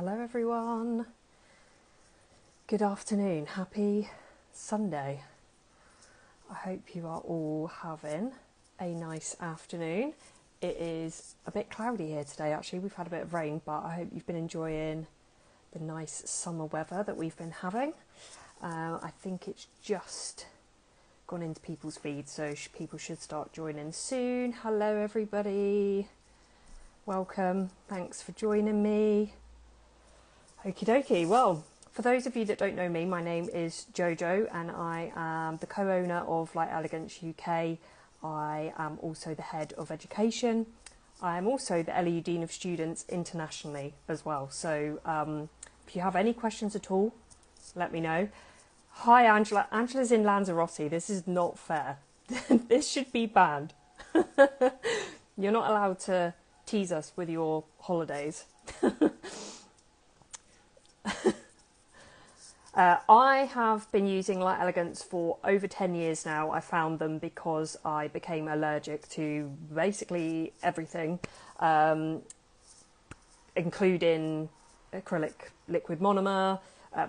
Hello everyone. Good afternoon. Happy Sunday. I hope you are all having a nice afternoon. It is a bit cloudy here today actually. We've had a bit of rain, but I hope you've been enjoying the nice summer weather that we've been having. I think it's just gone into people's feeds, so people should start joining soon. Hello everybody. Welcome. Thanks for joining me. Okie dokie. Well, for those of you that don't know me, my name is Jojo and I am the co-owner of Elegance UK. I am also the head of education. I am also the LEU Dean of Students internationally as well. So if you have any questions at all, let me know. Hi Angela. Angela's in Lanzarote. This is not fair. This should be banned. You're not allowed to tease us with your holidays. I have been using Light Elegance for over 10 years now. I found them because I became allergic to basically everything, including acrylic liquid monomer,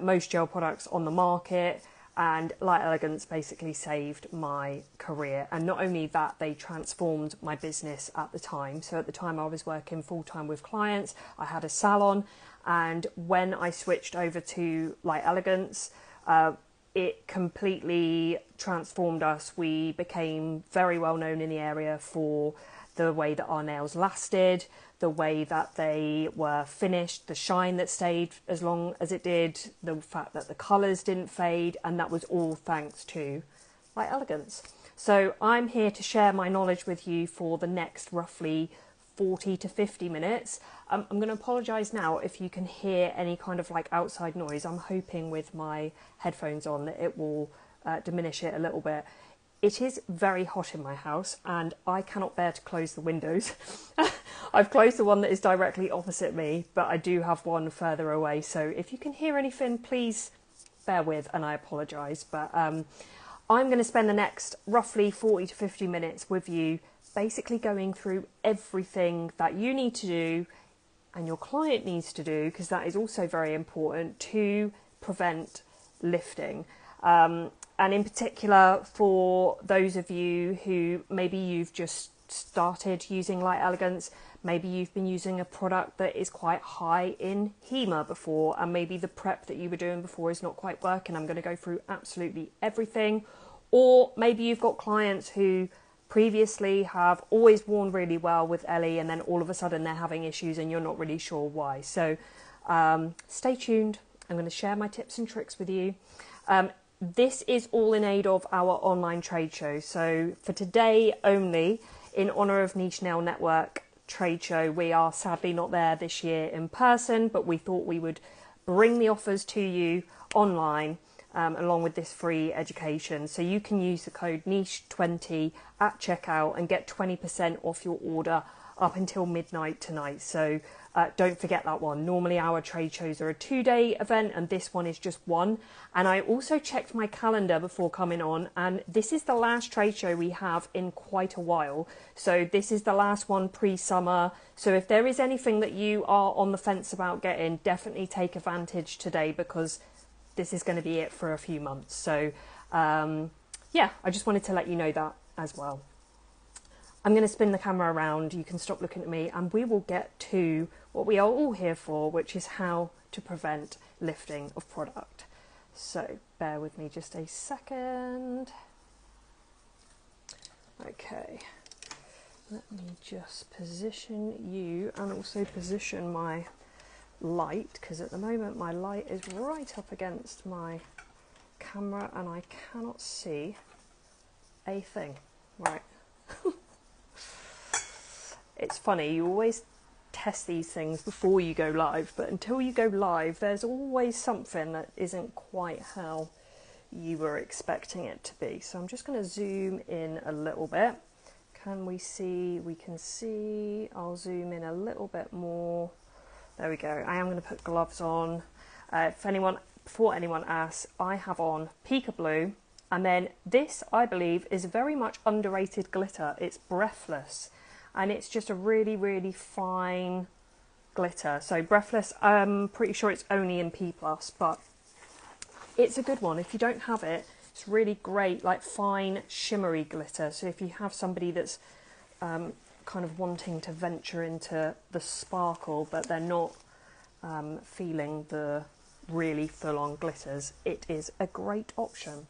most gel products on the market, and Light Elegance basically saved my career. And not only that, they transformed my business at the time. So at the time I was working full-time with clients, I had a salon, and when I switched over to Light Elegance, it completely transformed us. We became very well known in the area for the way that our nails lasted, the way that they were finished, the shine that stayed as long as it did, the fact that the colours didn't fade, and that was all thanks to Light Elegance. So I'm here to share my knowledge with you for the next roughly 40 to 50 minutes. I'm going to apologise now if you can hear any kind of outside noise. I'm hoping with my headphones on that it will diminish it a little bit. It is very hot in my house and I cannot bear to close the windows. I've closed the one that is directly opposite me, but I do have one further away. So if you can hear anything, please bear with, and I apologise. But I'm going to spend the next roughly 40 to 50 minutes with you, basically going through everything that you need to do and your client needs to do, because that is also very important to prevent lifting. And in particular, for those of you who maybe you've just started using Light Elegance, maybe you've been using a product that is quite high in HEMA before, and maybe the prep that you were doing before is not quite working. I'm going to go through absolutely everything. Or maybe you've got clients who previously have always worn really well with Ellie, and then all of a sudden they're having issues and you're not really sure why. So stay tuned. I'm going to share my tips and tricks with you. This is all in aid of our online trade show. So for today only, in honour of Niche Nail Network trade show, we are sadly not there this year in person, but we thought we would bring the offers to you online along with this free education. So you can use the code NICHE20 at checkout and get 20% off your order up until midnight tonight. So don't forget that one. Normally our trade shows are a 2-day event and this one is just one. And I also checked my calendar before coming on, and this is the last trade show we have in quite a while. So this is the last one pre-summer. So if there is anything that you are on the fence about getting, definitely take advantage today, because this is going to be it for a few months. So yeah, I just wanted to let you know that as well. I'm going to spin the camera around, you can stop looking at me, and we will get to what we are all here for, which is how to prevent lifting of product. So bear with me just a second. Okay, let me just position you and also position my light, because at the moment my light is right up against my camera and I cannot see a thing. Right. It's funny, you always test these things before you go live, but until you go live there's always something that isn't quite how you were expecting it to be. So I'm just going to zoom in a little bit. Can we see? We can see. I'll zoom in a little bit more. There we go. I am going to put gloves on. Before anyone asks, I have on Pika Blue, and then this, I believe, is very much underrated glitter. It's breathless, and it's just a really, really fine glitter. So Breathless, I'm pretty sure it's only in P+, but it's a good one. If you don't have it, it's really great, like fine shimmery glitter. So if you have somebody that's kind of wanting to venture into the sparkle, but they're not feeling the really full-on glitters, it is a great option.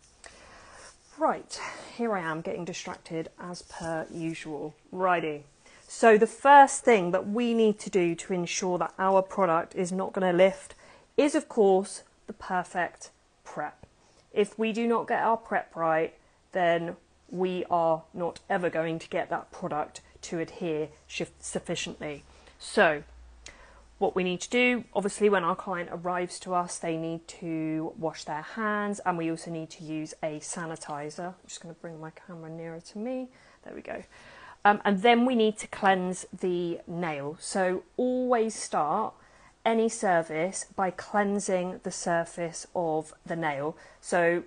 Right, here I am getting distracted as per usual. Righty. So the first thing that we need to do to ensure that our product is not going to lift is, of course, the perfect prep. If we do not get our prep right, then we are not ever going to get that product to adhere sufficiently. So what we need to do, obviously when our client arrives to us, they need to wash their hands, and we also need to use a sanitizer. I'm just going to bring my camera nearer to me. There we go. And then we need to cleanse the nail. So always start any service by cleansing the surface of the nail. So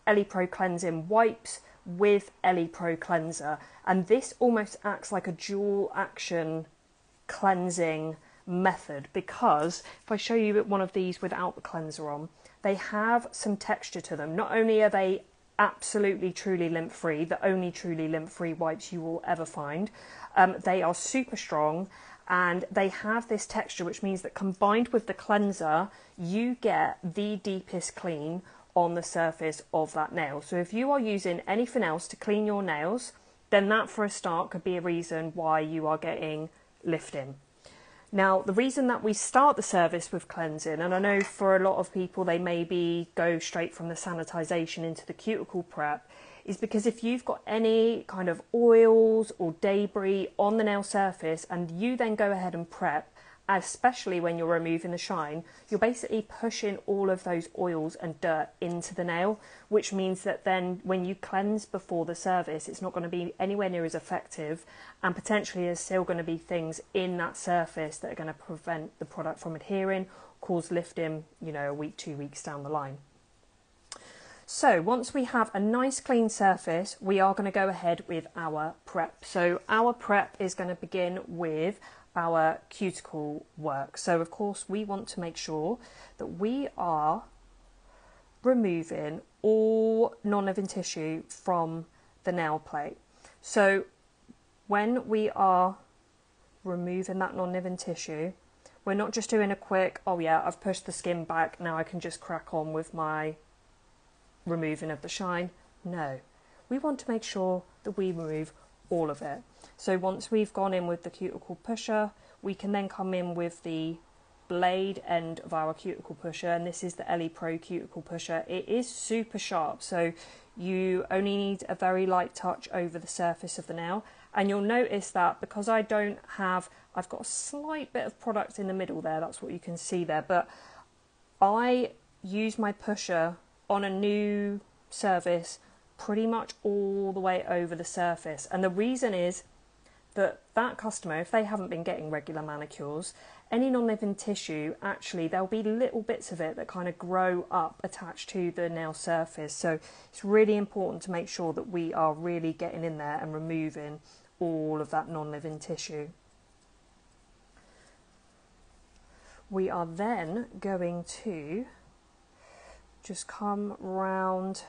ElePro cleansing wipes with ElePro cleanser, and this almost acts like a dual action cleansing method, because if I show you one of these without the cleanser on, they have some texture to them. Not only are they absolutely truly lint free, the only truly lint free wipes you will ever find, they are super strong and they have this texture, which means that combined with the cleanser you get the deepest clean on the surface of that nail. So if you are using anything else to clean your nails, then that for a start could be a reason why you are getting lifting. Now, the reason that we start the service with cleansing, and I know for a lot of people they maybe go straight from the sanitisation into the cuticle prep, is because if you've got any kind of oils or debris on the nail surface and you then go ahead and prep, especially when you're removing the shine, you're basically pushing all of those oils and dirt into the nail, which means that then when you cleanse before the service, it's not going to be anywhere near as effective, and potentially there's still going to be things in that surface that are going to prevent the product from adhering, cause lifting, you know, a week, 2 weeks down the line. So once we have a nice clean surface, we are going to go ahead with our prep. So our prep is going to begin with our cuticle work. So of course we want to make sure that we are removing all non-living tissue from the nail plate. So when we are removing that non-living tissue, we're not just doing a quick, oh yeah, I've pushed the skin back, now I can just crack on with my removing of the shine. No, we want to make sure that we remove all of it. So once we've gone in with the cuticle pusher, we can then come in with the blade end of our cuticle pusher, and this is the ElePro cuticle pusher. It is super sharp, so you only need a very light touch over the surface of the nail, and you'll notice that because I've got a slight bit of product in the middle there, that's what you can see there, but I use my pusher on a new service pretty much all the way over the surface, and the reason is that customer, if they haven't been getting regular manicures, any non-living tissue, actually there'll be little bits of it that kind of grow up attached to the nail surface. So it's really important to make sure that we are really getting in there and removing all of that non-living tissue. We are then going to just come round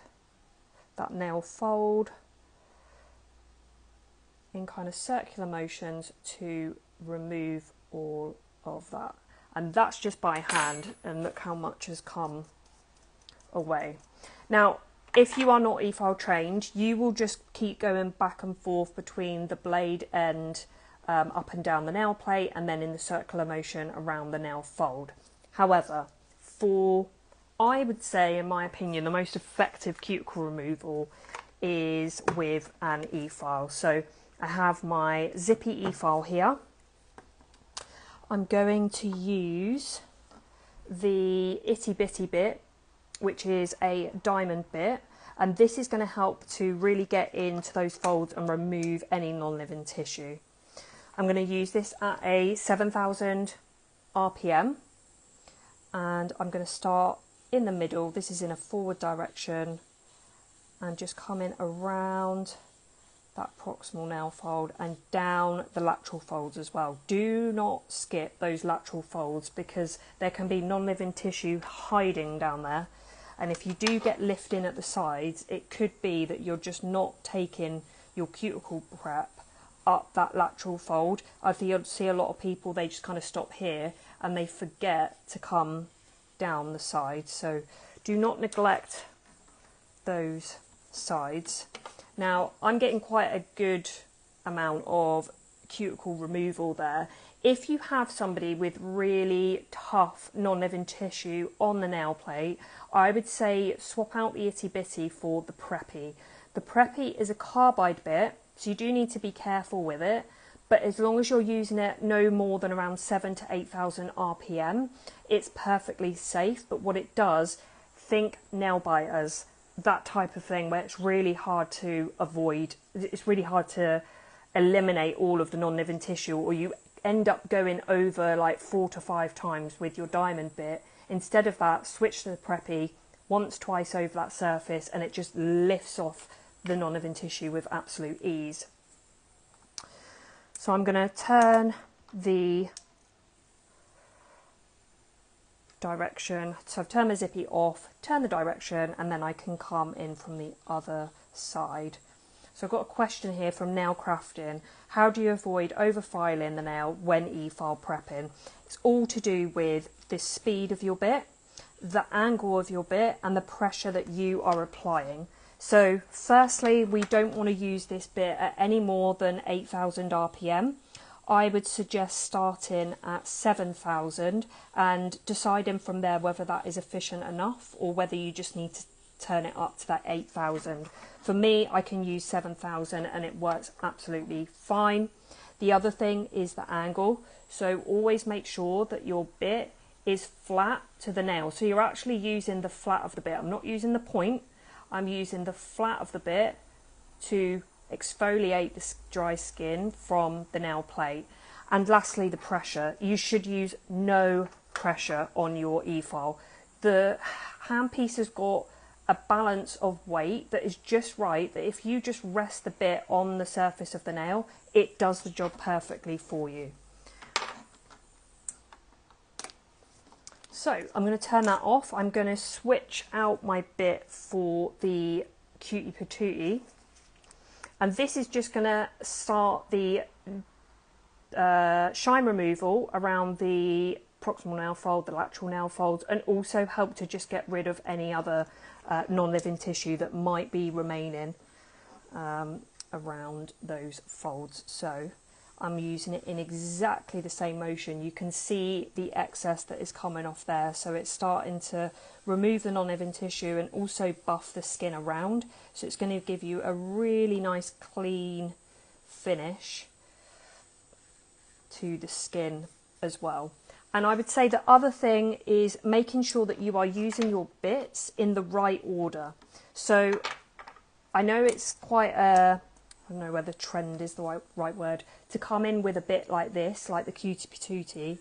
that nail fold in kind of circular motions to remove all of that, and that's just by hand, and look how much has come away. Now if you are not e-file trained, you will just keep going back and forth between the blade end up and down the nail plate, and then in the circular motion around the nail fold. However, I would say, in my opinion, the most effective cuticle removal is with an e-file. So I have my zippy e-file here. I'm going to use the itty bitty bit, which is a diamond bit, and this is going to help to really get into those folds and remove any non-living tissue. I'm going to use this at a 7,000 RPM, and I'm going to start in the middle. This is in a forward direction, and just coming around that proximal nail fold and down the lateral folds as well. Do not skip those lateral folds because there can be non-living tissue hiding down there, and if you do get lifting at the sides, it could be that you're just not taking your cuticle prep up that lateral fold. I see a lot of people, they just kind of stop here and they forget to come down the side, so do not neglect those sides. Now I'm getting quite a good amount of cuticle removal there. If you have somebody with really tough non-living tissue on the nail plate, I would say swap out the itty bitty for the preppy. The preppy is a carbide bit, so you do need to be careful with it, but as long as you're using it no more than around 7,000 to 8,000 RPM, it's perfectly safe. But what it does, think nail biters, that type of thing where it's really hard to avoid, it's really hard to eliminate all of the non-living tissue, or you end up going over like 4 to 5 times with your diamond bit. Instead of that, switch to the preppy once, twice over that surface, and it just lifts off the non-living tissue with absolute ease. So I'm going to turn the direction, so I've turned my zippy off, turn the direction, and then I can come in from the other side. So I've got a question here from Nail Crafting. How do you avoid over-filing the nail when e-file prepping? It's all to do with the speed of your bit, the angle of your bit, and the pressure that you are applying. So firstly, we don't want to use this bit at any more than 8,000 RPM. I would suggest starting at 7,000 and deciding from there whether that is efficient enough or whether you just need to turn it up to that 8,000. For me, I can use 7,000 and it works absolutely fine. The other thing is the angle. So always make sure that your bit is flat to the nail. So you're actually using the flat of the bit. I'm not using the point. I'm using the flat of the bit to exfoliate the dry skin from the nail plate. And lastly, the pressure. You should use no pressure on your e-file. The handpiece has got a balance of weight that is just right, that if you just rest the bit on the surface of the nail, it does the job perfectly for you. So I'm going to turn that off. I'm going to switch out my bit for the Cutie Patootie. And this is just going to start the shine removal around the proximal nail fold, the lateral nail folds, and also help to just get rid of any other non-living tissue that might be remaining around those folds. So I'm using it in exactly the same motion. You can see the excess that is coming off there. So it's starting to remove the non-living tissue and also buff the skin around. So it's going to give you a really nice clean finish to the skin as well. And I would say the other thing is making sure that you are using your bits in the right order. So I know it's quite a, I don't know whether trend is the right word, to come in with a bit like this, like the Cutie Patootie,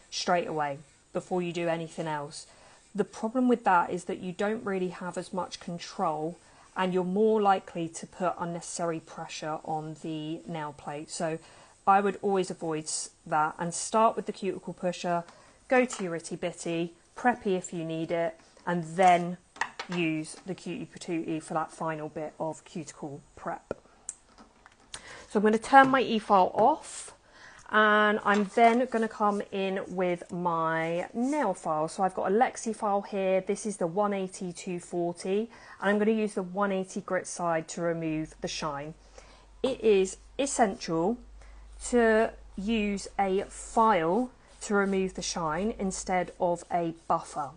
straight away before you do anything else. The problem with that is that you don't really have as much control and you're more likely to put unnecessary pressure on the nail plate. So I would always avoid that and start with the cuticle pusher, go to your itty bitty, preppy if you need it, and then use the Cutie Patootie for that final bit of cuticle prep. So I'm going to turn my e-file off and I'm then going to come in with my nail file. So I've got a Lexi file here. This is the 180-240 and I'm going to use the 180 grit side to remove the shine. It is essential to use a file to remove the shine instead of a buffer.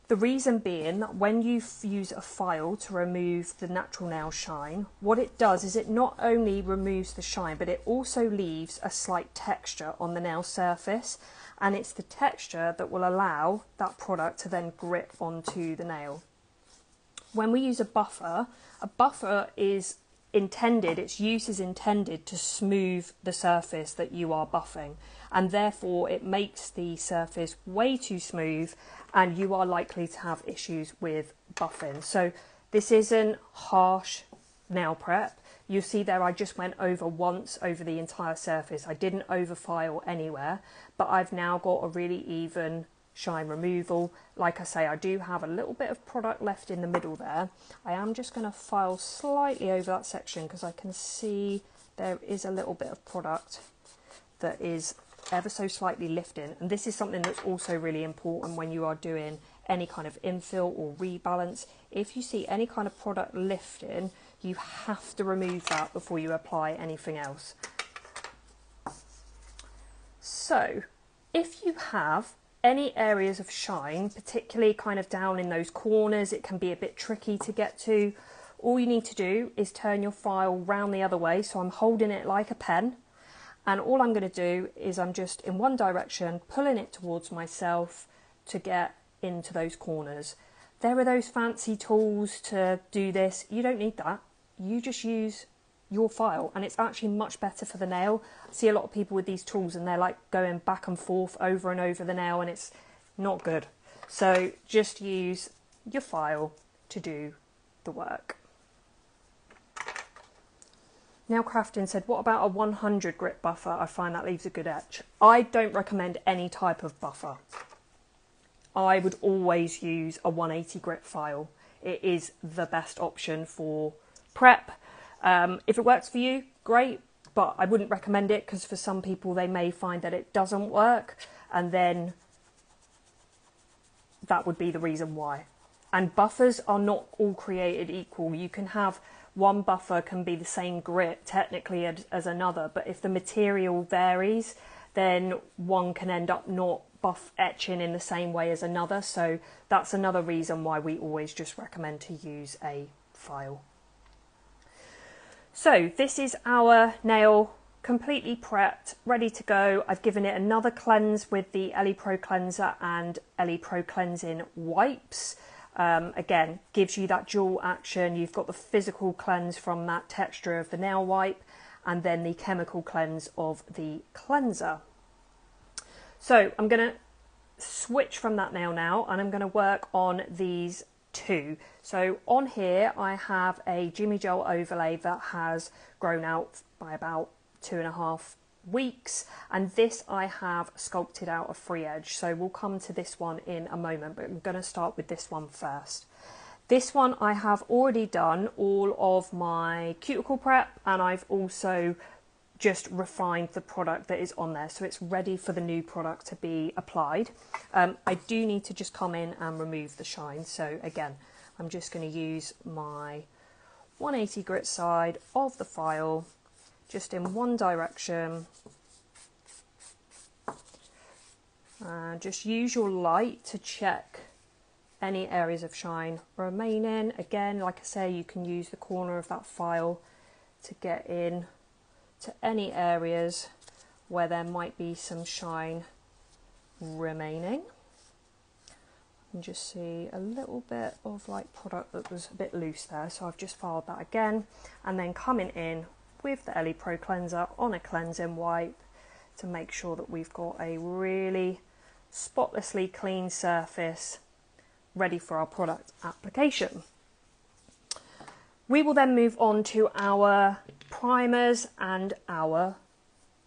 The reason being that when you use a file to remove the natural nail shine, what it does is it not only removes the shine, but it also leaves a slight texture on the nail surface, and it's the texture that will allow that product to then grip onto the nail. When we use a buffer is intended, its use is intended to smooth the surface that you are buffing, and therefore it makes the surface way too smooth and you are likely to have issues with buffing. So this isn't harsh nail prep. You'll see there I just went over once over the entire surface. I didn't overfile anywhere, but I've now got a really even shine removal. Like I say, I do have a little bit of product left in the middle there. I am just going to file slightly over that section because I can see there is a little bit of product that is ever so slightly lifting, and this is something that's also really important when you are doing any kind of infill or rebalance. If you see any kind of product lifting, you have to remove that before you apply anything else. So if you have any areas of shine, particularly kind of down in those corners, it can be a bit tricky to get to. All you need to do is turn your file round the other way, so I'm holding it like a pen, and all I'm going to do is I'm just in one direction pulling it towards myself to get into those corners. There are those fancy tools to do this. You don't need that. You just use your file, and it's actually much better for the nail. I see a lot of people with these tools and they're like going back and forth over and over the nail, and it's not good. So just use your file to do the work. Now Crafting said, what about a 100 grit buffer? I find that leaves a good edge. I don't recommend any type of buffer. I would always use a 180 grit file. It is the best option for prep. If it works for you, great, but I wouldn't recommend it because for some people they may find that it doesn't work, and then that would be the reason why. And buffers are not all created equal. You can have one buffer can be the same grit technically as another, but if the material varies, then one can end up not buff etching in the same way as another. So that's another reason why we always just recommend to use a file. So this is our nail completely prepped, ready to go. I've given it another cleanse with the Ele Pro Cleanser and Ele Pro Cleansing Wipes. Again, gives you that dual action. You've got the physical cleanse from that texture of the nail wipe, and then the chemical cleanse of the cleanser. So I'm going to switch from that nail now, and I'm going to work on these two. So on here I have a Jimmy Gel overlay that has grown out by about 2.5 weeks, and this I have sculpted out a free edge. So we'll come to this one in a moment, but I'm going to start with this one first. This one I have already done all of my cuticle prep, and I've also just refined the product that is on there, so it's ready for the new product to be applied. I do need to just come in and remove the shine, so again I'm just going to use my 180 grit side of the file just in one direction. Just use your light to check any areas of shine remaining. Again, like I say, you can use the corner of that file to get in to any areas where there might be some shine remaining. And just see a little bit of like product that was a bit loose there, so I've just filed that again, and then coming in with the Ele Pro Cleanser on a cleansing wipe to make sure that we've got a really spotlessly clean surface ready for our product application. We will then move on to our primers and our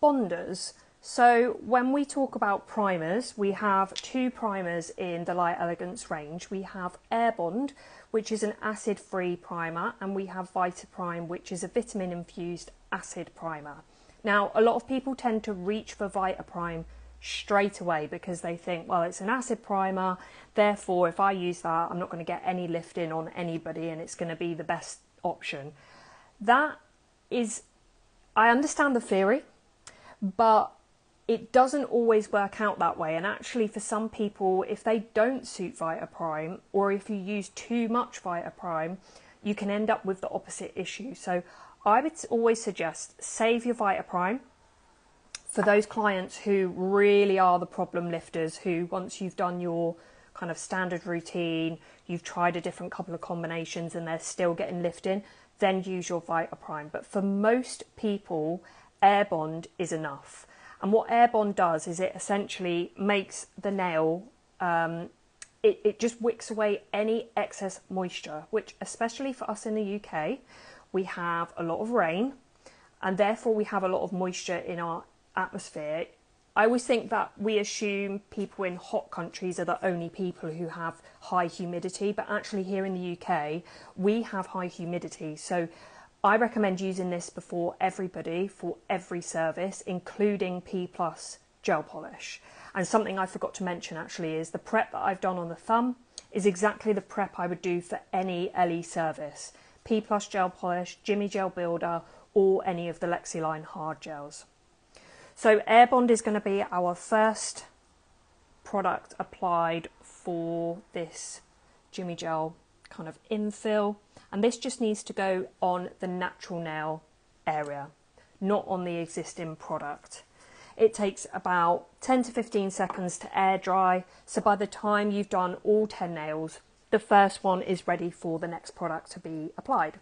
bonders. So when we talk about primers, we have two primers in the Light Elegance range. We have Air Bond, which is an acid-free primer, and we have Vitaprime, which is a vitamin-infused acid primer. Now, a lot of people tend to reach for Vitaprime straight away because they think, well, it's an acid primer, therefore if I use that, I'm not going to get any lifting on anybody and it's going to be the best option. That is, I understand the theory, but it doesn't always work out that way. And actually for some people, if they don't suit Vitaprime, or if you use too much Vitaprime, you can end up with the opposite issue. So I would always suggest save your Vitaprime for those clients who really are the problem lifters, who once you've done your kind of standard routine, you've tried a different couple of combinations and they're still getting lifting, then use your Vitaprime. But for most people, Air Bond is enough. And what Air Bond does is it essentially makes the nail, it just wicks away any excess moisture, which especially for us in the UK, we have a lot of rain, and therefore we have a lot of moisture in our atmosphere. I always think that we assume people in hot countries are the only people who have high humidity, but actually here in the UK, we have high humidity. So I recommend using this before everybody for every service, including P+ gel polish. And something I forgot to mention actually is the prep that I've done on the thumb is exactly the prep I would do for any LE service. P+ gel polish, Jimmy Gel Builder, or any of the Lexiline hard gels. So Air Bond is going to be our first product applied for this Jimmy Gel kind of infill. And this just needs to go on the natural nail area, not on the existing product. It takes about 10 to 15 seconds to air dry. So by the time you've done all 10 nails, the first one is ready for the next product to be applied.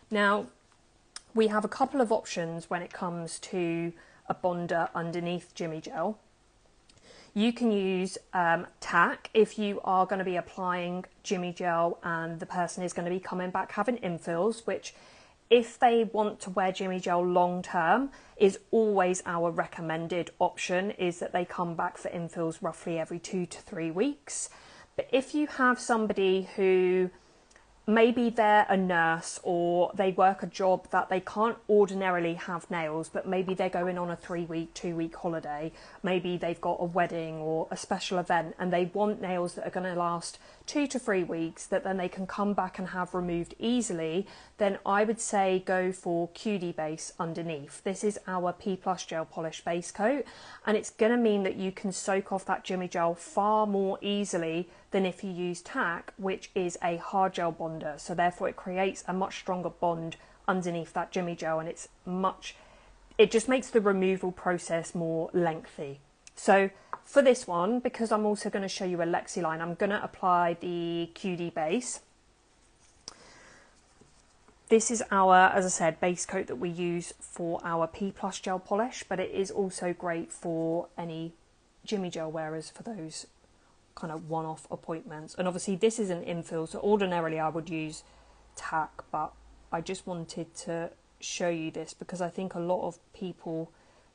Now, we have a couple of options when it comes to a bonder underneath Jimmy Gel. You can use tack if you are going to be applying Jimmy Gel and the person is going to be coming back having infills, which if they want to wear Jimmy Gel long term is always our recommended option, is that they come back for infills roughly every 2 to 3 weeks. But if you have somebody who maybe they're a nurse or they work a job that they can't ordinarily have nails, but maybe they're going on a 3-week, 2-week holiday, maybe they've got a wedding or a special event and they want nails that are going to last 2 to 3 weeks that then they can come back and have removed easily, then I would say go for QD base underneath. This is our P+ gel polish base coat, and it's going to mean that you can soak off that Jimmy Gel far more easily than if you use tack, which is a hard gel bonder. So therefore it creates a much stronger bond underneath that Jimmy Gel, and it just makes the removal process more lengthy. So for this one, because I'm also going to show you a Lexiline, I'm going to apply the QD base. This is our, as I said, base coat that we use for our P+ gel polish, but it is also great for any Jimmy Gel wearers for those kind of one-off appointments. And obviously this is an infill, so ordinarily I would use tack, but I just wanted to show you this because I think a lot of people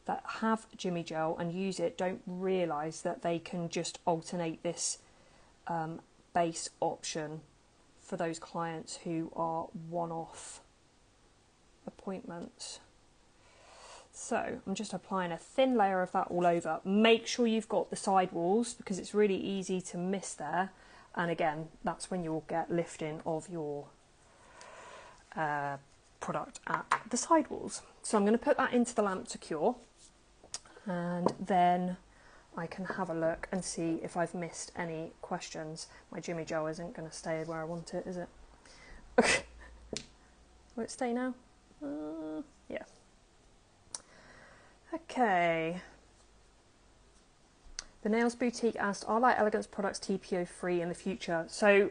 that have Jimmy Gel and use it don't realise that they can just alternate this base option for those clients who are one-off appointments. So I'm just applying a thin layer of that all over. Make sure you've got the side walls because it's really easy to miss there. And again, that's when you'll get lifting of your product at the side walls. So I'm going to put that into the lamp to cure, and then I can have a look and see if I've missed any questions. My Jimmy Gel isn't going to stay where I want it, is it? Okay. Will it stay now? Yeah. Okay. The Nails Boutique asked, are Light Elegance products TPO free in the future? So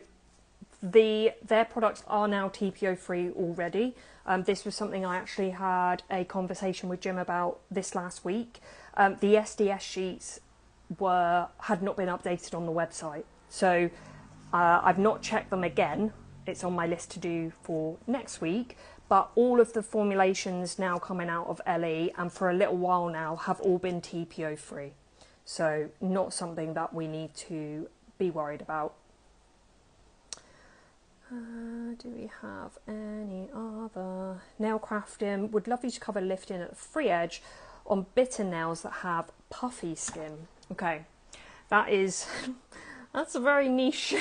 their products are now TPO free already. This was something I actually had a conversation with Jim about this last week. The SDS sheets had not been updated on the website, so I've not checked them again. It's on my list to do for next week, but all of the formulations now coming out of LE and for a little while now have all been TPO free, so not something that we need to be worried about. Do we have any other? Nail crafting, would love you to cover lifting at the free edge on bitter nails that have puffy skin. Okay, that's a very niche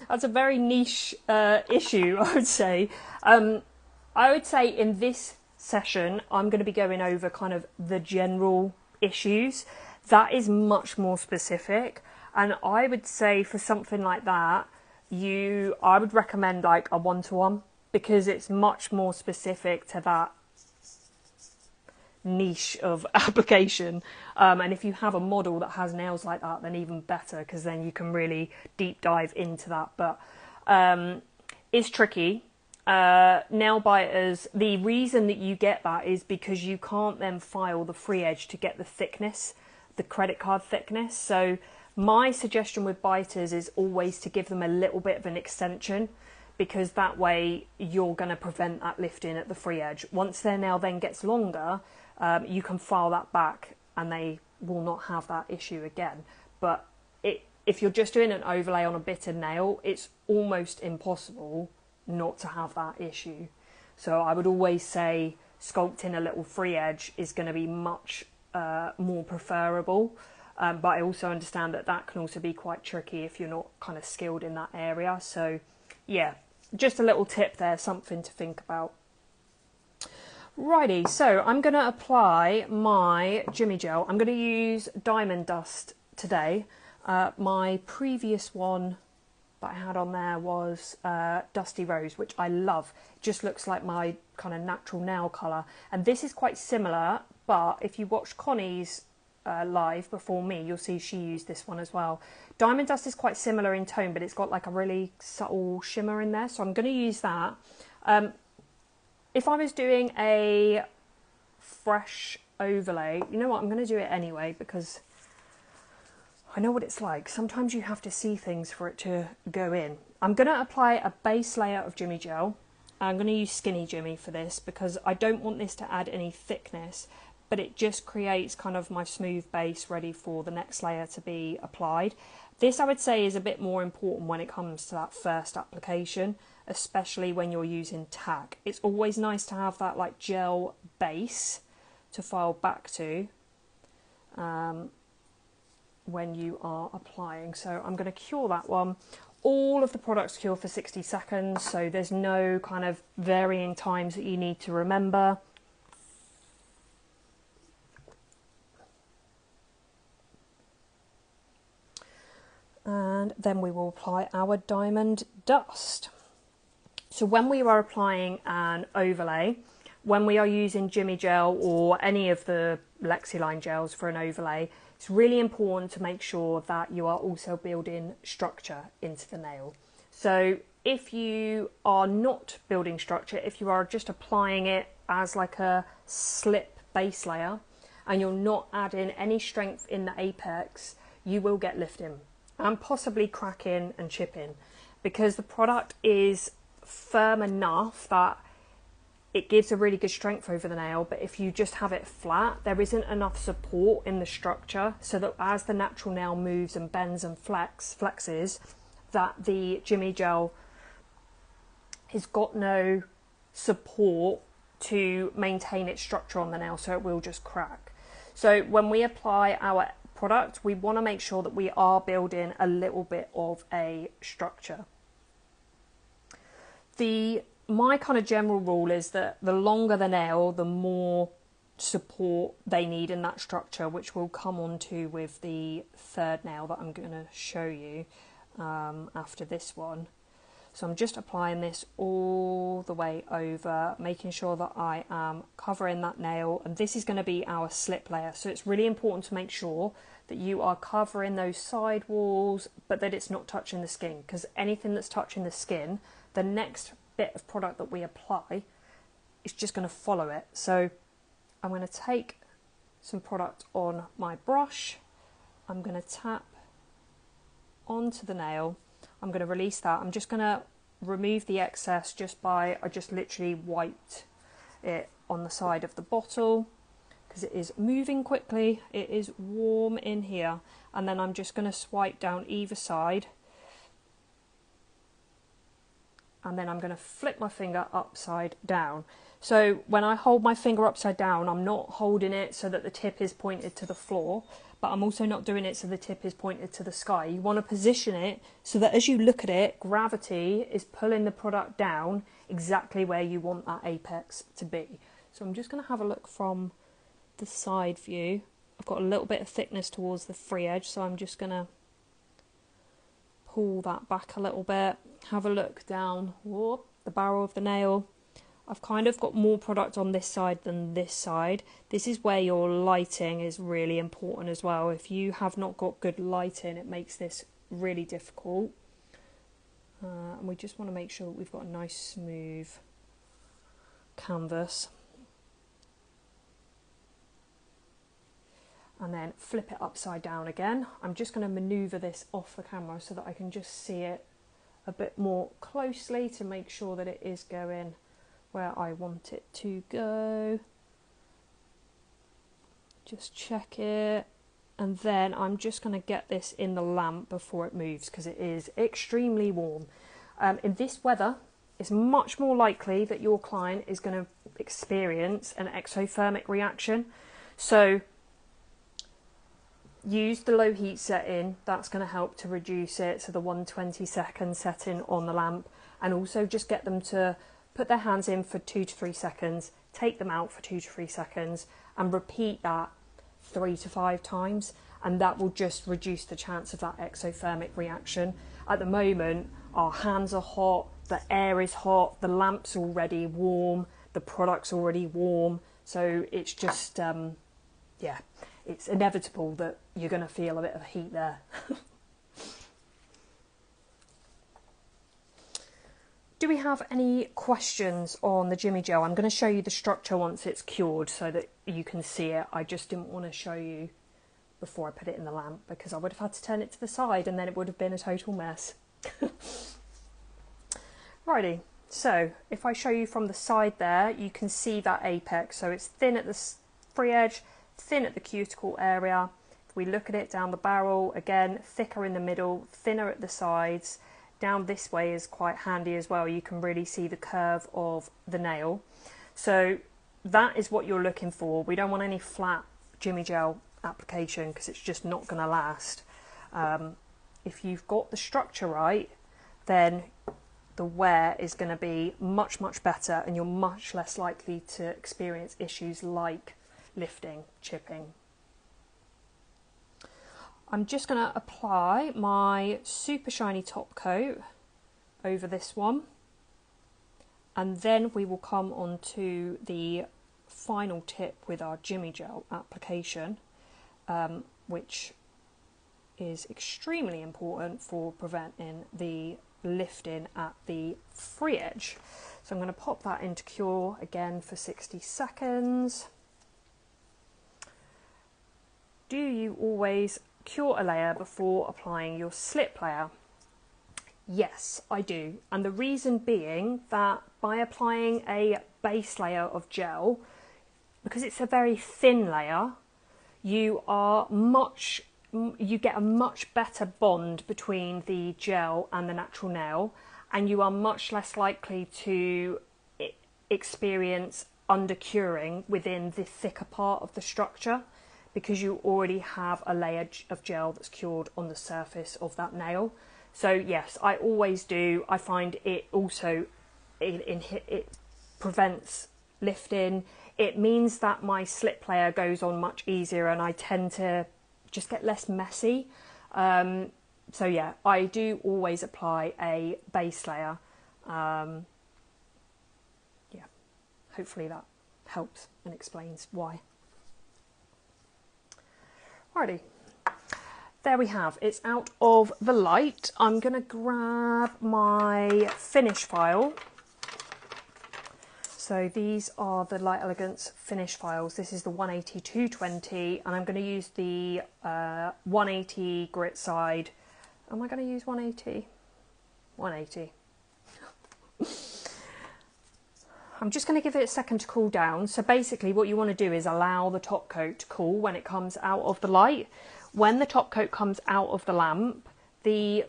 that's a very niche issue, I would say. I would say in this session I'm going to be going over kind of the general issues. That is much more specific, and I would say for something like that I would recommend like a one-to-one, because it's much more specific to that niche of application, and if you have a model that has nails like that, then even better, because then you can really deep dive into that. But it's tricky. Nail biters, the reason that you get that is because you can't then file the free edge to get the thickness, the credit card thickness. So my suggestion with biters is always to give them a little bit of an extension, because that way you're going to prevent that lifting at the free edge. Once their nail then gets longer, you can file that back and they will not have that issue again. But if you're just doing an overlay on a bitted nail, it's almost impossible not to have that issue. So I would always say sculpting a little free edge is going to be much more preferable. But I also understand that that can also be quite tricky if you're not kind of skilled in that area. So yeah, just a little tip there, something to think about. Righty, so I'm going to apply my Jimmy Gel. I'm going to use Diamond Dust today. My previous one that I had on there was Dusty Rose, which I love. It just looks like my kind of natural nail colour. And this is quite similar, but if you watch Connie's live before me, you'll see she used this one as well. Diamond Dust is quite similar in tone, but it's got like a really subtle shimmer in there, so I'm going to use that. If I was doing a fresh overlay, you know what, I'm going to do it anyway because I know what it's like. Sometimes you have to see things for it to go in. I'm going to apply a base layer of Jimmy Gel. I'm going to use Skinny Jimmy for this because I don't want this to add any thickness, but it just creates kind of my smooth base ready for the next layer to be applied. This I would say is a bit more important when it comes to that first application, especially when you're using tack. It's always nice to have that like gel base to file back to when you are applying. So I'm going to cure that one. All of the products cure for 60 seconds, so there's no kind of varying times that you need to remember. And then we will apply our Diamond Dust. So when we are applying an overlay, when we are using Jimmy Gel or any of the Lexiline gels for an overlay, it's really important to make sure that you are also building structure into the nail. So if you are not building structure, if you are just applying it as like a slip base layer and you're not adding any strength in the apex, you will get lifting and possibly cracking and chipping because the product is firm enough that it gives a really good strength over the nail, but if you just have it flat, there isn't enough support in the structure so that as the natural nail moves and bends and flexes, that the Jimmy Gel has got no support to maintain its structure on the nail, so it will just crack. So when we apply our product, we want to make sure that we are building a little bit of a structure. My kind of general rule is that the longer the nail, the more support they need in that structure, which we'll come on to with the third nail that I'm going to show you after this one. So I'm just applying this all the way over, making sure that I am covering that nail, and this is going to be our slip layer. So it's really important to make sure that you are covering those side walls, but that it's not touching the skin, because anything that's touching the skin, the next bit of product that we apply is just going to follow it. So I'm going to take some product on my brush, I'm going to tap onto the nail, I'm going to release that, I'm just going to remove the excess just by, I just literally wiped it on the side of the bottle because it is moving quickly, it is warm in here, and then I'm just going to swipe down either side. And then I'm going to flip my finger upside down. So when I hold my finger upside down, I'm not holding it so that the tip is pointed to the floor, but I'm also not doing it so the tip is pointed to the sky. You want to position it so that as you look at it, gravity is pulling the product down exactly where you want that apex to be. So I'm just going to have a look from the side view. I've got a little bit of thickness towards the free edge, so I'm just going to pull that back a little bit, have a look down the barrel of the nail. I've kind of got more product on this side than this side. This is where your lighting is really important as well. If you have not got good lighting, it makes this really difficult. And we just want to make sure that we've got a nice smooth canvas. And then flip it upside down again. I'm just going to maneuver this off the camera so that I can just see it a a bit more closely to make sure that it is going where I want it to go. Just check it. And then I'm just going to get this in the lamp before it moves because it is extremely warm. In this weather, it's much more likely that your client is going to experience an exothermic reaction. So use the low heat setting. That's going to help to reduce it to the 120-second setting on the lamp. And also just get them to put their hands in for 2 to 3 seconds, take them out for 2 to 3 seconds, and repeat that 3 to 5 times, and that will just reduce the chance of that exothermic reaction. At the moment, our hands are hot, the air is hot, the lamp's already warm, the product's already warm, so it's just, yeah, it's inevitable that you're going to feel a bit of heat there. Do we have any questions on the Jimmy Gel? I'm going to show you the structure once it's cured so that you can see it. I just didn't want to show you before I put it in the lamp because I would have had to turn it to the side and then it would have been a total mess. Righty, so if I show you from the side there, you can see that apex. So it's thin at the free edge, thin at the cuticle area. If we look at it down the barrel, again, thicker in the middle, thinner at the sides. Down this way is quite handy as well. You can really see the curve of the nail. So that is what you're looking for. We don't want any flat Jimmy Gel application because it's just not going to last. If you've got the structure right, then the wear is going to be much, much better and you're much less likely to experience issues like lifting, chipping. I'm just going to apply my super shiny top coat over this one, and then we will come on to the final tip with our Jimmy Gel application, which is extremely important for preventing the lifting at the free edge. So I'm going to pop that into cure again for 60 seconds. Do you always cure a layer before applying your slip layer? Yes, I do. And the reason being that by applying a base layer of gel, because it's a very thin layer, you get a much better bond between the gel and the natural nail, and you are much less likely to experience undercuring within the thicker part of the structure, because you already have a layer of gel that's cured on the surface of that nail. So yes, I always do. I find it also, it prevents lifting. It means that my slip layer goes on much easier and I tend to just get less messy. So yeah, I do always apply a base layer. Yeah, hopefully that helps and explains why. Alrighty, there we have, it's out of the light. I'm going to grab my finish file. So these are the Light Elegance finish files. This is the 180-220, and I'm going to use the 180 grit side. Am I going to use 180? 180. I'm just going to give it a second to cool down. So basically what you want to do is allow the top coat to cool when it comes out of the light. When the top coat comes out of the lamp, the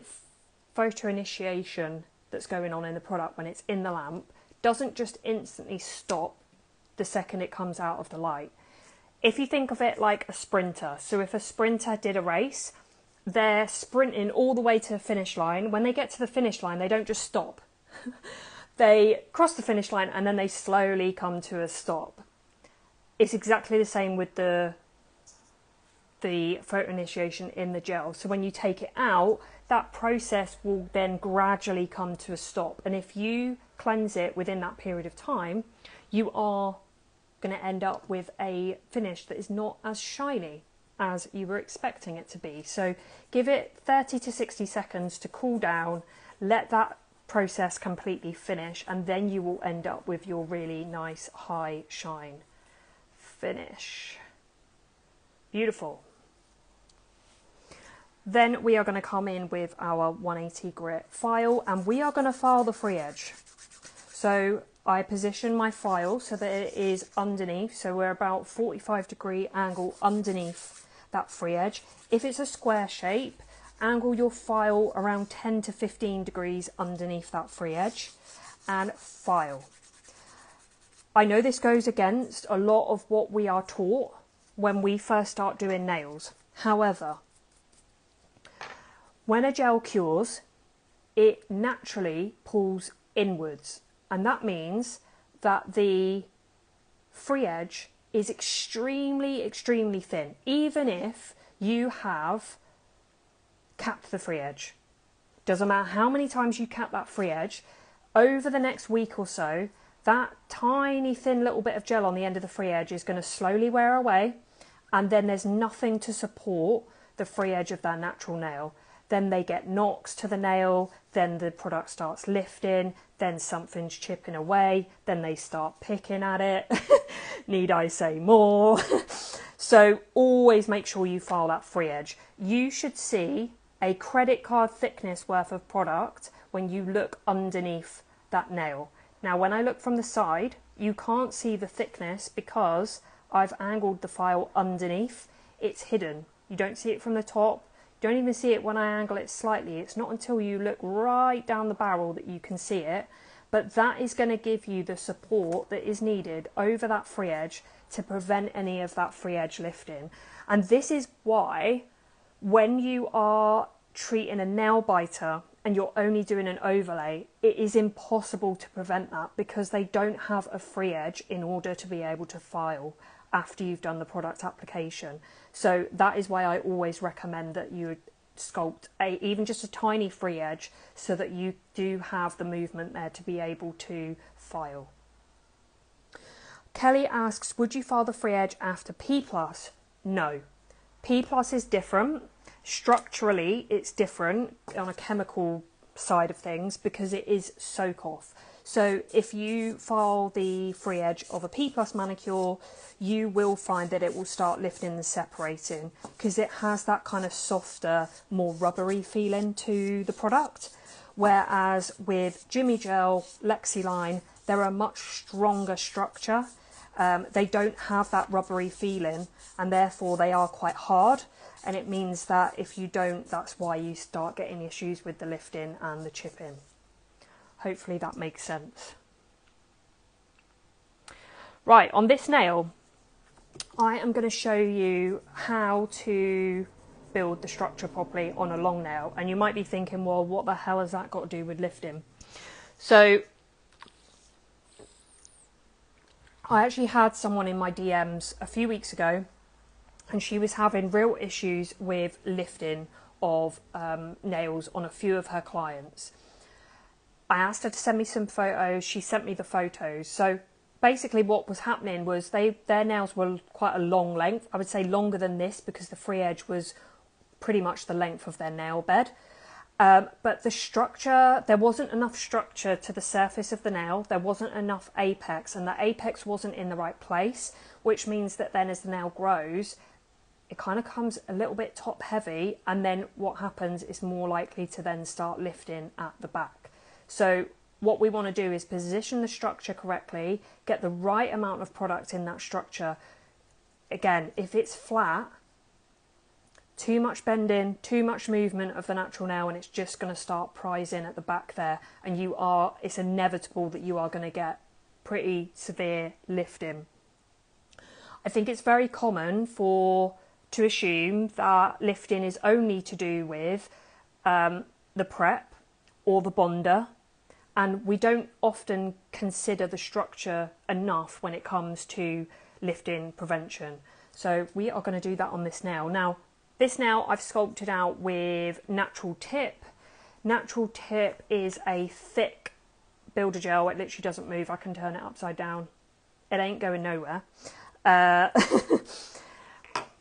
photo initiation that's going on in the product when it's in the lamp doesn't just instantly stop the second it comes out of the light. If you think of it like a sprinter, so if a sprinter did a race, they're sprinting all the way to the finish line. When they get to the finish line, they don't just stop. They cross the finish line and then they slowly come to a stop. It's exactly the same with the photo initiation in the gel. So when you take it out, that process will then gradually come to a stop. And if you cleanse it within that period of time, you are going to end up with a finish that is not as shiny as you were expecting it to be. So give it 30 to 60 seconds to cool down, let that process completely finish, and then you will end up with your really nice high shine finish. Beautiful. Then we are going to come in with our 180 grit file, and we are going to file the free edge. So I position my file so that it is underneath, so we're about 45-degree angle underneath that free edge. If it's a square shape, angle your file around 10 to 15 degrees underneath that free edge and file. I know this goes against a lot of what we are taught when we first start doing nails. However, when a gel cures, it naturally pulls inwards, and that means that the free edge is extremely, extremely thin, even if you have capped the free edge. Doesn't matter how many times you cap that free edge, over the next week or so, that tiny thin little bit of gel on the end of the free edge is going to slowly wear away, and then there's nothing to support the free edge of that natural nail. Then they get knocks to the nail, then the product starts lifting, then something's chipping away, then they start picking at it. Need I say more? So always make sure you file that free edge. You should see a credit card thickness worth of product when you look underneath that nail. Now, when I look from the side, you can't see the thickness because I've angled the file underneath. It's hidden. You don't see it from the top. Don't even see it when I angle it slightly. It's not until you look right down the barrel that you can see it. But that is going to give you the support that is needed over that free edge to prevent any of that free edge lifting. And this is why when you are treating a nail biter and you're only doing an overlay, it is impossible to prevent that because they don't have a free edge in order to be able to file after you've done the product application. So that is why I always recommend that you sculpt even just a tiny free edge so that you do have the movement there to be able to file. Kelly asks, would you file the free edge after P+? No. P+ is different. Structurally, it's different on a chemical side of things because it is soak off. So if you file the free edge of a P+ manicure, you will find that it will start lifting and separating because it has that kind of softer, more rubbery feeling to the product. Whereas with Jimmy Gel, Lexiline, they're a much stronger structure. They don't have that rubbery feeling and therefore they are quite hard. And it means that if you don't, that's why you start getting issues with the lifting and the chipping. Hopefully that makes sense. Right, on this nail, I am going to show you how to build the structure properly on a long nail. And you might be thinking, well, what the hell has that got to do with lifting? So I actually had someone in my DMs a few weeks ago and she was having real issues with lifting of nails on a few of her clients. I asked her to send me some photos. She sent me the photos. So basically what was happening was their nails were quite a long length. I would say longer than this because the free edge was pretty much the length of their nail bed. But the structure, there wasn't enough structure to the surface of the nail. There wasn't enough apex and the apex wasn't in the right place, which means that then as the nail grows, it kind of comes a little bit top heavy, and then what happens is more likely to then start lifting at the back. So what we want to do is position the structure correctly, get the right amount of product in that structure. Again, if it's flat, too much bending, too much movement of the natural nail, and it's just going to start prising at the back there, and it's inevitable that you are going to get pretty severe lifting. I think it's very common to assume that lifting is only to do with the prep or the bonder, and we don't often consider the structure enough when it comes to lifting prevention. So we are going to do that on this nail. Now, this nail I've sculpted out with Natural Tip. Natural Tip is a thick builder gel. It literally doesn't move. I can turn it upside down. It ain't going nowhere.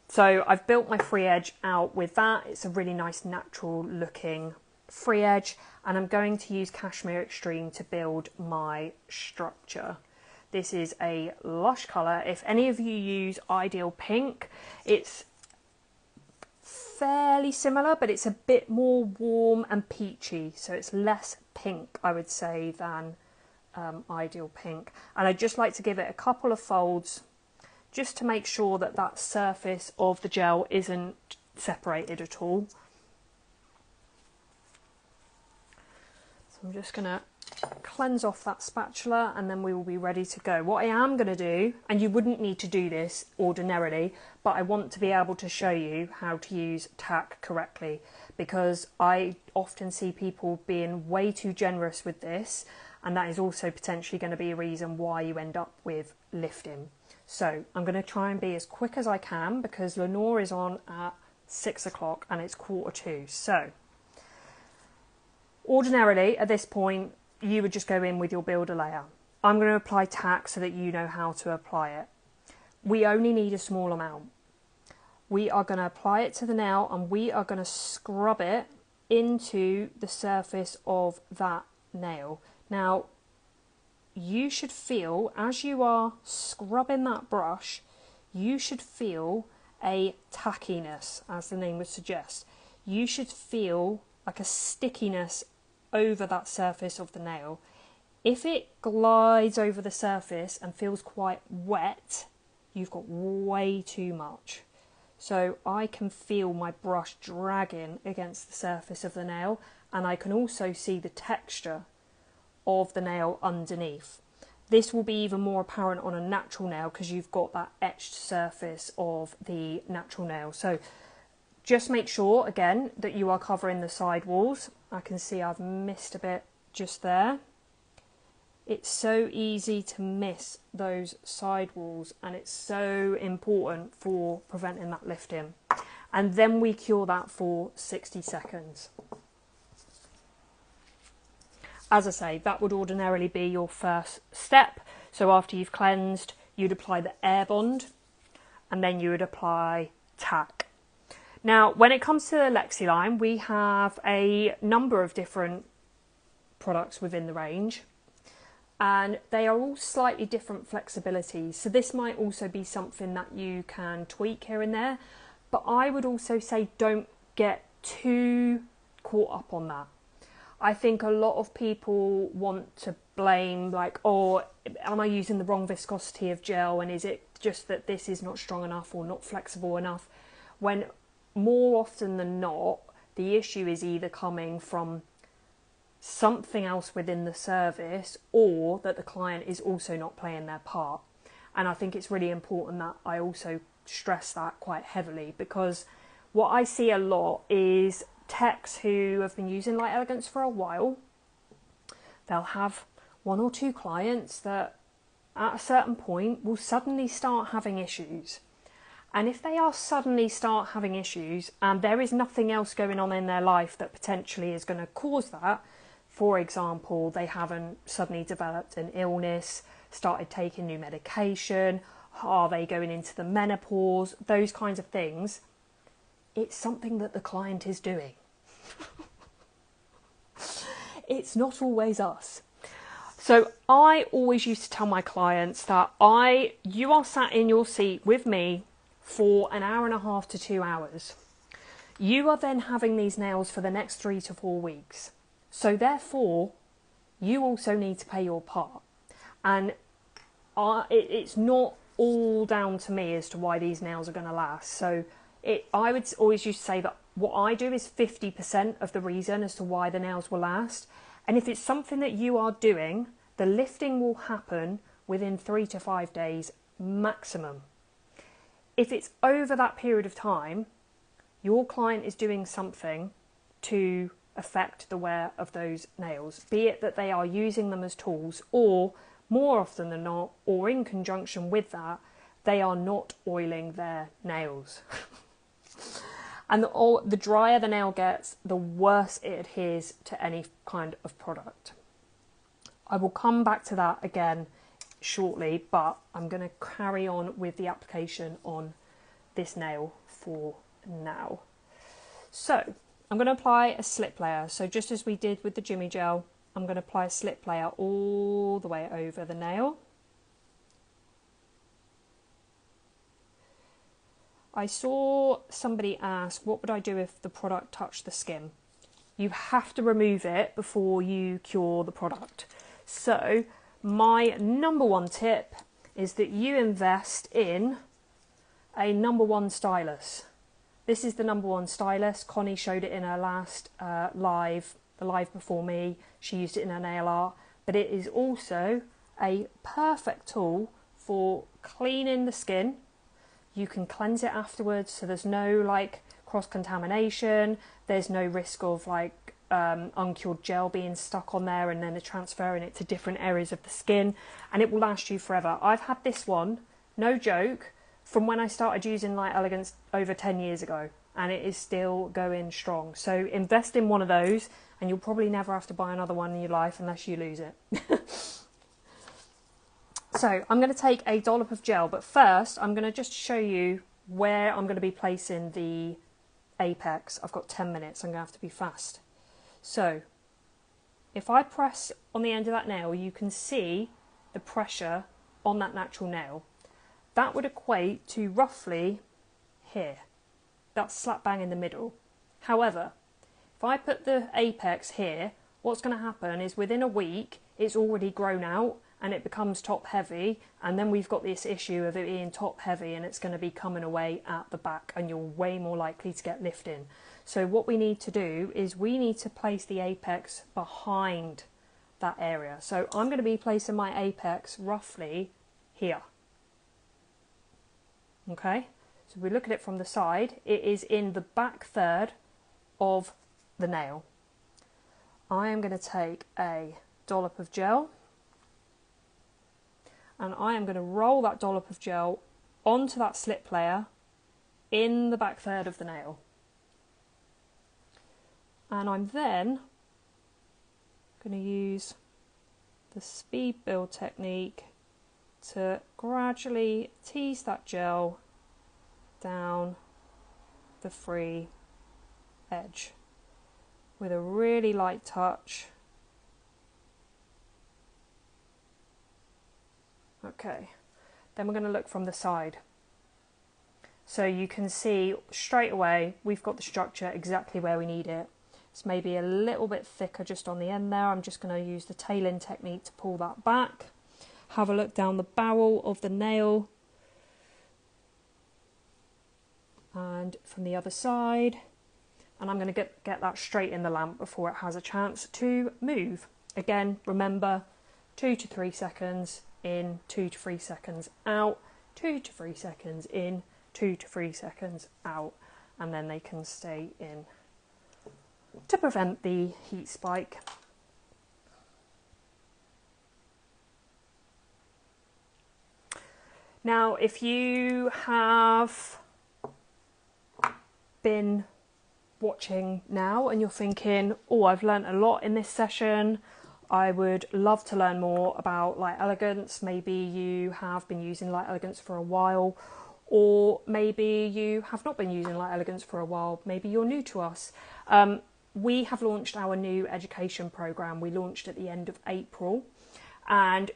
So I've built my free edge out with that. It's a really nice natural looking free edge, and I'm going to use Cashmere Extreme to build my structure. This is a lush colour. If any of you use Ideal Pink, it's fairly similar, but it's a bit more warm and peachy, so it's less pink, I would say, than Ideal Pink. And I'd just like to give it a couple of folds just to make sure that that surface of the gel isn't separated at all. So I'm just going to cleanse off that spatula and then we will be ready to go. What I am going to do, and you wouldn't need to do this ordinarily, but I want to be able to show you how to use tack correctly, because I often see people being way too generous with this, and that is also potentially going to be a reason why you end up with lifting. So I'm going to try and be as quick as I can because Lenore is on at 6 o'clock and it's 1:45. So ordinarily at this point you would just go in with your builder layer. I'm going to apply tack so that you know how to apply it. We only need a small amount. We are going to apply it to the nail and we are going to scrub it into the surface of that nail. Now, you should feel, as you are scrubbing that brush, you should feel a tackiness, as the name would suggest. You should feel like a stickiness over that surface of the nail. If it glides over the surface and feels quite wet, you've got way too much. So I can feel my brush dragging against the surface of the nail, and I can also see the texture of the nail underneath. This will be even more apparent on a natural nail because you've got that etched surface of the natural nail. So just make sure again that you are covering the side walls. I can see I've missed a bit just there. It's so easy to miss those side walls and it's so important for preventing that lifting. And then we cure that for 60 seconds. As I say, that would ordinarily be your first step. So after you've cleansed, you'd apply the air bond and then you would apply tack. Now, when it comes to the Lexi line, we have a number of different products within the range and they are all slightly different flexibilities. So this might also be something that you can tweak here and there, but I would also say don't get too caught up on that. I think a lot of people want to blame, like, oh, am I using the wrong viscosity of gel and is it just that this is not strong enough or not flexible enough? When more often than not, the issue is either coming from something else within the service or that the client is also not playing their part. And I think it's really important that I also stress that quite heavily, because what I see a lot is techs who have been using Light Elegance for a while. They'll have one or two clients that at a certain point will suddenly start having issues. And if they are suddenly start having issues and there is nothing else going on in their life that potentially is going to cause that, for example, they haven't suddenly developed an illness, started taking new medication, are they going into the menopause, those kinds of things, it's something that the client is doing. It's not always us. So I always used to tell my clients that you are sat in your seat with me for an hour and a half to 2 hours. You are then having these nails for the next 3 to 4 weeks. So therefore, you also need to play your part. And it's not all down to me as to why these nails are going to last. So I would always used to say that what I do is 50% of the reason as to why the nails will last. And if it's something that you are doing, the lifting will happen within 3 to 5 days maximum. If it's over that period of time, your client is doing something to affect the wear of those nails, be it that they are using them as tools, or more often than not, or in conjunction with that, they are not oiling their nails. And the drier the nail gets, the worse it adheres to any kind of product. I will come back to that again shortly, but I'm going to carry on with the application on this nail for now. So I'm going to apply a slip layer. So just as we did with the Jimmy Gel, I'm going to apply a slip layer all the way over the nail. I saw somebody ask, what would I do if the product touched the skin? You have to remove it before you cure the product. So my number one tip is that you invest in a number one stylus. This is the number one stylus. Connie showed it in her last the live before me. She used it in her nail art, but it is also a perfect tool for cleaning the skin. You can cleanse it afterwards, so there's no like cross-contamination. There's no risk of like uncured gel being stuck on there and then transferring it to different areas of the skin, and it will last you forever. I've had this one, no joke, from when I started using Light Elegance over 10 years ago, and it is still going strong. So invest in one of those and you'll probably never have to buy another one in your life unless you lose it. So I'm going to take a dollop of gel, but first I'm going to just show you where I'm going to be placing the apex. I've got 10 minutes, I'm going to have to be fast. So if I press on the end of that nail, you can see the pressure on that natural nail. That would equate to roughly here. That's slap bang in the middle. However, if I put the apex here, what's going to happen is within a week it's already grown out and it becomes top heavy, and then we've got this issue of it being top heavy and it's going to be coming away at the back and you're way more likely to get lift in. So what we need to do is we need to place the apex behind that area. So I'm going to be placing my apex roughly here. Okay, so if we look at it from the side, it is in the back third of the nail. I am going to take a dollop of gel and I am going to roll that dollop of gel onto that slip layer in the back third of the nail. And I'm then going to use the speed build technique to gradually tease that gel down the free edge with a really light touch. Okay, then we're going to look from the side. So you can see straight away we've got the structure exactly where we need it. It's maybe a little bit thicker just on the end there. I'm just going to use the tail-in technique to pull that back. Have a look down the barrel of the nail and from the other side, and I'm going to get that straight in the lamp before it has a chance to move. Again, remember 2 to 3 seconds in, 2 to 3 seconds out, 2 to 3 seconds in, 2 to 3 seconds out, and then they can stay in to prevent the heat spike. Now, if you have been watching now and you're thinking, oh, I've learned a lot in this session, I would love to learn more about Light Elegance. Maybe you have been using Light Elegance for a while, or maybe you have not been using Light Elegance for a while. Maybe you're new to us. We have launched our new education program. We launched at the end of April, and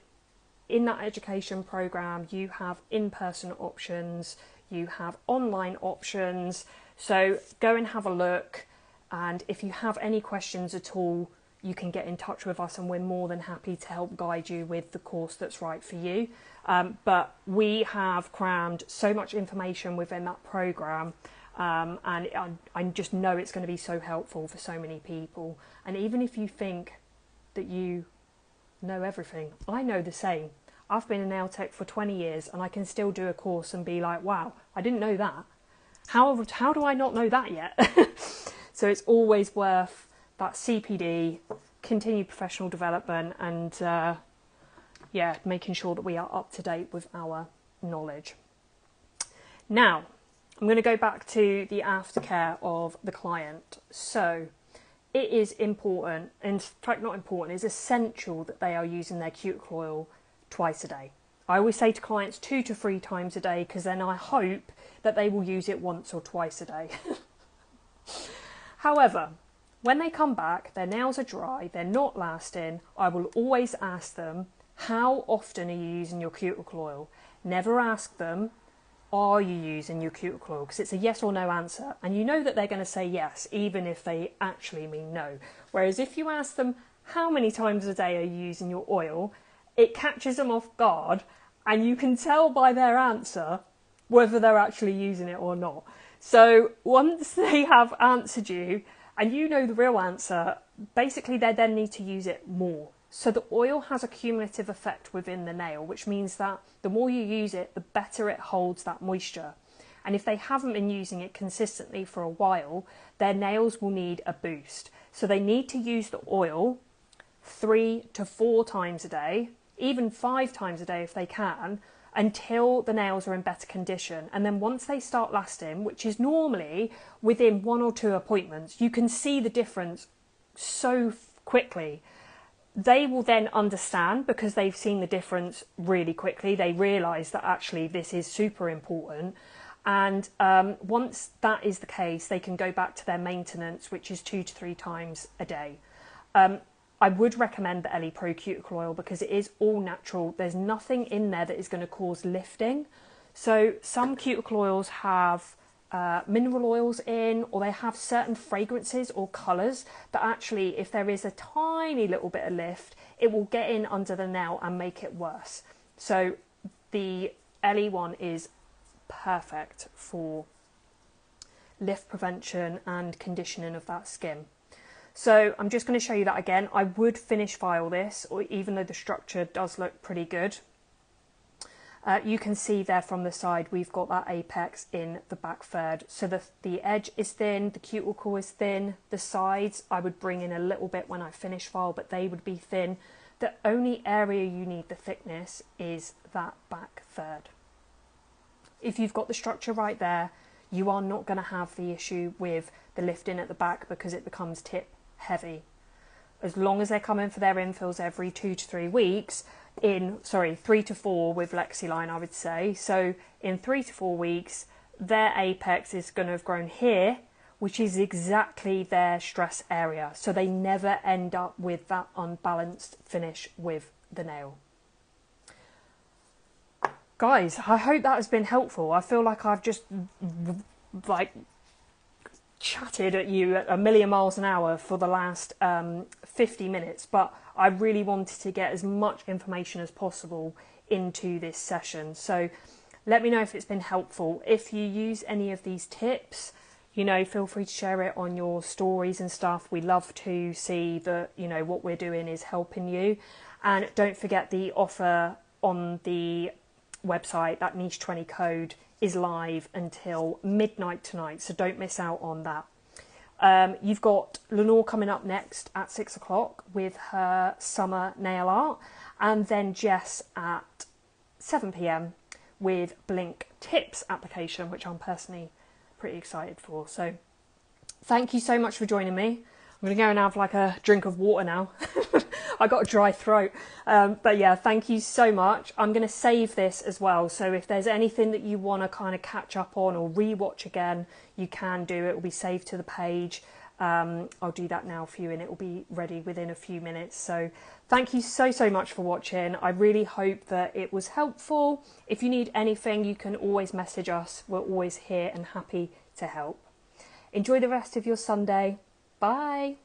in that education program you have in-person options, you have online options, so go and have a look, and if you have any questions at all you can get in touch with us and we're more than happy to help guide you with the course that's right for you. But we have crammed so much information within that program, and I just know it's going to be so helpful for so many people. And even if you think that you know everything, I know the same. I've been a nail tech for 20 years and I can still do a course and be like, wow, I didn't know that. How do I not know that yet? So it's always worth that CPD, continued professional development, and yeah, making sure that we are up to date with our knowledge. Now, I'm going to go back to the aftercare of the client. So it is important, in fact not important, it's essential that they are using their cuticle oil twice a day. I always say to clients 2 to 3 times a day, because then I hope that they will use it once or twice a day. However, when they come back, their nails are dry, they're not lasting, I will always ask them, how often are you using your cuticle oil? Never ask them, are you using your cuticle oil? Because it's a yes or no answer, and you know that they're going to say yes, even if they actually mean no. Whereas if you ask them how many times a day are you using your oil, it catches them off guard, and you can tell by their answer whether they're actually using it or not. So once they have answered you and you know the real answer, basically they then need to use it more. So the oil has a cumulative effect within the nail, which means that the more you use it, the better it holds that moisture. And if they haven't been using it consistently for a while, their nails will need a boost. So they need to use the oil 3 to 4 times a day, even 5 times a day if they can, until the nails are in better condition. And then once they start lasting, which is normally within 1 or 2 appointments, you can see the difference so quickly. They will then understand, because they've seen the difference really quickly. They realise that actually this is super important. And once that is the case, they can go back to their maintenance, which is 2 to 3 times a day. I would recommend the Ellie Pro Cuticle Oil because it is all natural. There's nothing in there that is going to cause lifting. So some cuticle oils have mineral oils in, or they have certain fragrances or colours that actually, if there is a tiny little bit of lift, it will get in under the nail and make it worse. So the Ellie one is perfect for lift prevention and conditioning of that skin. So I'm just going to show you that again. I would finish file this, or even though the structure does look pretty good. You can see there from the side we've got that apex in the back third. So the edge is thin, the cuticle is thin, the sides I would bring in a little bit when I finish file, but they would be thin. The only area you need the thickness is that back third. If you've got the structure right there, you are not going to have the issue with the lifting at the back because it becomes tip heavy. As long as they're coming for their infills every 2 to 3 weeks, 3 to 4 with Lexiline, I would say. So in 3 to 4 weeks, their apex is going to have grown here, which is exactly their stress area. So they never end up with that unbalanced finish with the nail. Guys, I hope that has been helpful. I feel like I've just chatted at you at a million miles an hour for the last 50 minutes, but I really wanted to get as much information as possible into this session. So let me know if it's been helpful. If you use any of these tips, feel free to share it on your stories and stuff. We love to see that, what we're doing is helping you. And don't forget the offer on the website, that niche 20 code is live until midnight tonight, so don't miss out on that. You've got Lenore coming up next at 6 o'clock with her summer nail art, and then Jess at 7 p.m. with Blink Tips application, which I'm personally pretty excited for. So thank you so much for joining me. I'm going to go and have like a drink of water now. I got a dry throat. But yeah, thank you so much. I'm going to save this as well. So if there's anything that you want to kind of catch up on or rewatch again, you can do it. It will be saved to the page. I'll do that now for you and it will be ready within a few minutes. So thank you so much for watching. I really hope that it was helpful. If you need anything, you can always message us. We're always here and happy to help. Enjoy the rest of your Sunday. Bye.